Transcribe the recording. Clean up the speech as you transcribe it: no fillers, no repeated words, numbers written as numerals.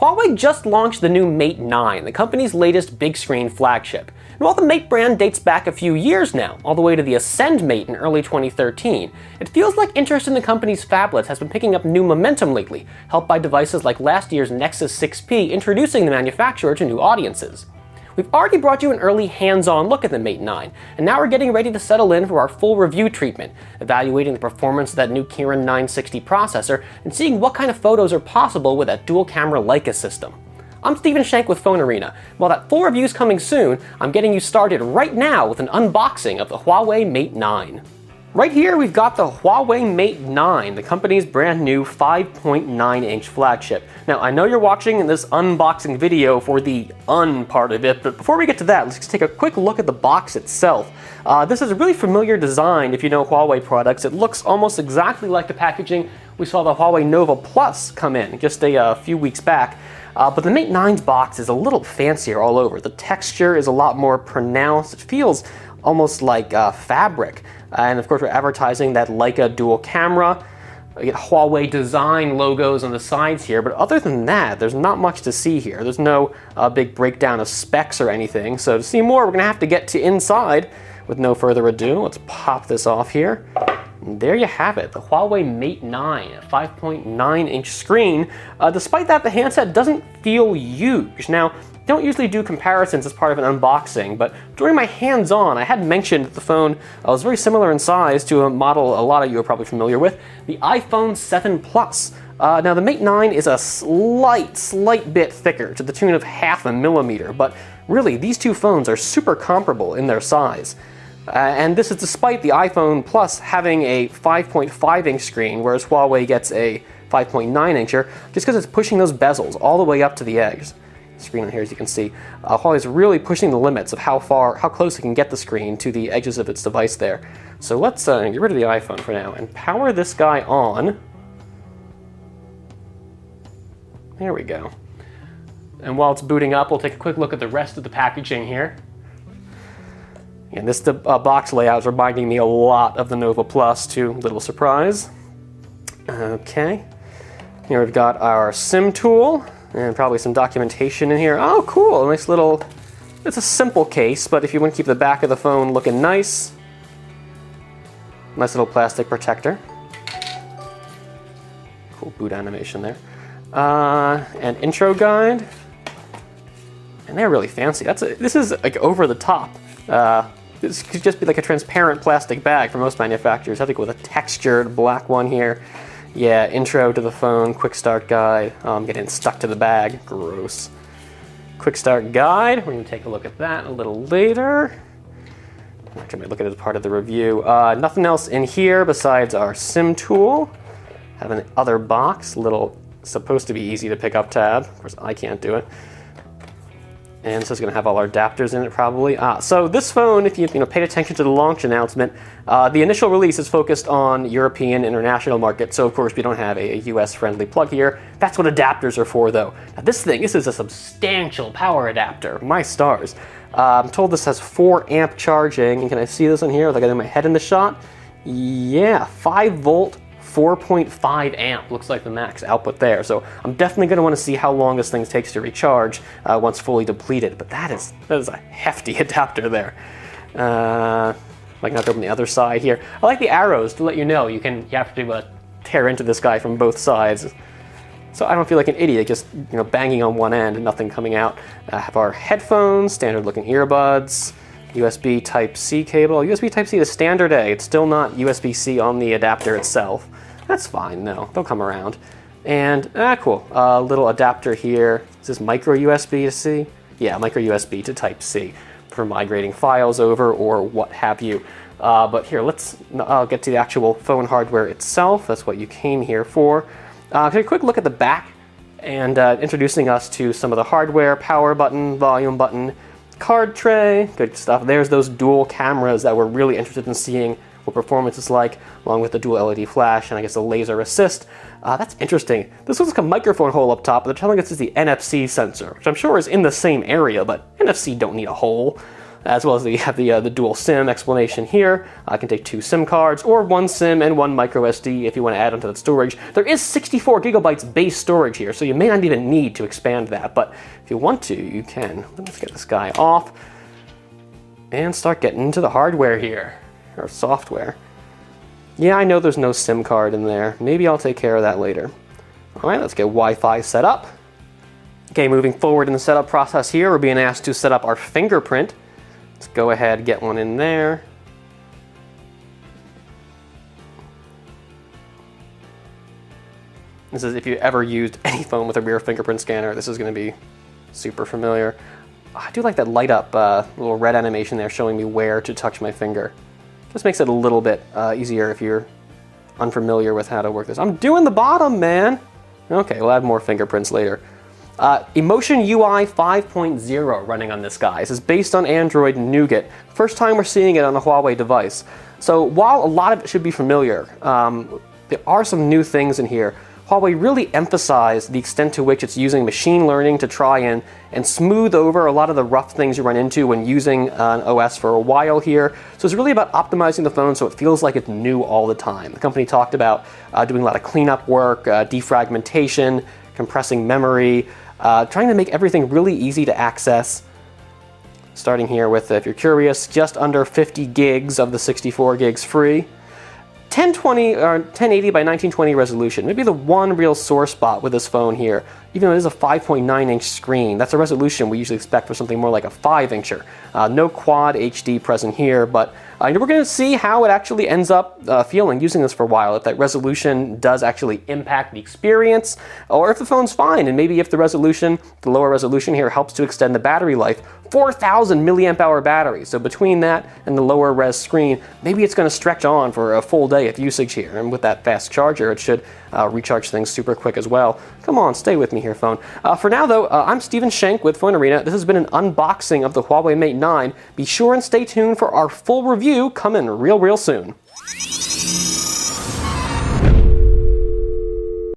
Huawei just launched the new Mate 9, the company's latest big-screen flagship. And while the Mate brand dates back a few years now, all the way to the Ascend Mate in early 2013, it feels like interest in the company's phablets has been picking up new momentum lately, helped by devices like last year's Nexus 6P introducing the manufacturer to new audiences. We've already brought you an early hands-on look at the Mate 9, and now we're getting ready to settle in for our full review treatment, evaluating the performance of that new Kirin 960 processor and seeing what kind of photos are possible with that dual-camera Leica system. I'm Stephen Shank with PhoneArena. While that full review's coming soon, I'm getting you started right now with an unboxing of the Huawei Mate 9. Right here we've got the Huawei Mate 9, the company's brand new 5.9-inch flagship. Now I know you're watching this unboxing video for the part of it, but before we get to that, let's just take a quick look at the box itself. This is a really familiar design if you know Huawei products. It looks almost exactly like the packaging we saw the Huawei Nova Plus come in just a few weeks back. But the Mate 9's box is a little fancier all over. The texture is a lot more pronounced. It feels almost like fabric. And of course we're advertising that Leica dual camera. We get Huawei design logos on the sides here, but other than that, there's not much to see here. There's no big breakdown of specs or anything. So to see more, we're gonna have to get to inside. With no further ado, let's pop this off here. And there you have it, the Huawei Mate 9, a 5.9-inch screen. Despite that, the handset doesn't feel huge. Now, I don't usually do comparisons as part of an unboxing, but during my hands-on, I had mentioned that the phone was very similar in size to a model a lot of you are probably familiar with, the iPhone 7 Plus. Now, the Mate 9 is a slight bit thicker, to the tune of half a millimeter, but really, these two phones are super comparable in their size. And this is despite the iPhone Plus having a 5.5-inch screen, whereas Huawei gets a 5.9-incher, just because it's pushing those bezels all the way up to the edge. Screen on here, as you can see, Huawei's really pushing the limits of how close it can get the screen to the edges of its device there. So let's get rid of the iPhone for now and power this guy on. There we go. And while it's booting up, we'll take a quick look at the rest of the packaging here. And this box layout is reminding me a lot of the Nova Plus, to little surprise. Okay, here we've got our SIM tool. And probably some documentation in here. Oh, cool, nice little, it's a simple case, but if you want to keep the back of the phone looking nice, nice little plastic protector. Cool boot animation there. An intro guide. And they're really fancy. This is like over the top. This could just be like a transparent plastic bag for most manufacturers. I think with a textured black one here. Yeah, intro to the phone, quick start guide. Oh, I'm getting stuck to the bag, gross. Quick start guide, we're gonna take a look at that a little later. Actually, I might look at it as part of the review. Nothing else in here besides our SIM tool. Have an other box, supposed to be easy to pick up tab. Of course, I can't do it. And this is going to have all our adapters in it probably. So this phone, if you paid attention to the launch announcement, the initial release is focused on European international markets. So of course we don't have a US friendly plug here. That's what adapters are for though. Now this is a substantial power adapter, my stars. I'm told this has 4 amp charging. And can I see this in here? Like I got my head in the shot? Yeah, 5 volt. 4.5 amp looks like the max output there. So I'm definitely going to want to see how long this thing takes to recharge once fully depleted. But that is a hefty adapter there. Like not to open the other side here. I like the arrows to let you know you have to tear into this guy from both sides. So I don't feel like an idiot just banging on one end and nothing coming out. Have our headphones, standard looking earbuds. USB Type-C cable. USB Type-C is standard A. It's still not USB-C on the adapter itself. That's fine, no, they'll come around. And, cool, little adapter here. Is this micro USB to C? Yeah, micro USB to Type-C for migrating files over or what have you. But here, I'll get to the actual phone hardware itself. That's what you came here for. Take a quick look at the back and introducing us to some of the hardware, power button, volume button, card tray, good stuff. There's those dual cameras that we're really interested in seeing what performance is like, along with the dual LED flash and I guess the laser assist. That's interesting. This looks like a microphone hole up top, but they're telling us it's the NFC sensor, which I'm sure is in the same area, but NFC don't need a hole. as well as you have the dual SIM explanation here. I can take 2 SIM cards, or 1 SIM and 1 micro SD if you want to add onto that storage. There is 64 gigabytes base storage here, so you may not even need to expand that, but if you want to, you can. Let's get this guy off and start getting into the hardware here, or software. Yeah, I know there's no SIM card in there. Maybe I'll take care of that later. All right, let's get Wi-Fi set up. Okay, moving forward in the setup process here, we're being asked to set up our fingerprint. Let's go ahead and get one in there. This is if you ever used any phone with a rear fingerprint scanner, this is going to be super familiar. I do like that light up little red animation there showing me where to touch my finger. Just makes it a little bit easier if you're unfamiliar with how to work this. I'm doing the bottom, man. Okay, we'll add more fingerprints later. Emotion UI 5.0 running on this guy. This is based on Android Nougat. First time we're seeing it on a Huawei device. So while a lot of it should be familiar, there are some new things in here. Huawei really emphasized the extent to which it's using machine learning to try and smooth over a lot of the rough things you run into when using an OS for a while here. So it's really about optimizing the phone so it feels like it's new all the time. The company talked about doing a lot of cleanup work, defragmentation, compressing memory, trying to make everything really easy to access. Starting here with, if you're curious, just under 50 gigs of the 64 gigs free. 1020 or 1080 by 1920 resolution. Maybe the one real sore spot with this phone here, even though it is a 5.9-inch screen, that's a resolution we usually expect for something more like a 5-incher. No quad HD present here, but we're going to see how it actually ends up feeling using this for a while, if that resolution does actually impact the experience, or if the phone's fine, and maybe if the resolution, the lower resolution here, helps to extend the battery life. 4,000 milliamp hour battery, so between that and the lower res screen, maybe it's going to stretch on for a full day of usage here, and with that fast charger, it should recharge things super quick as well. Come on, stay with me here, phone. For now, though, I'm Steven Schenk with PhoneArena. This has been an unboxing of the Huawei Mate 9. Be sure and stay tuned for our full review coming real soon.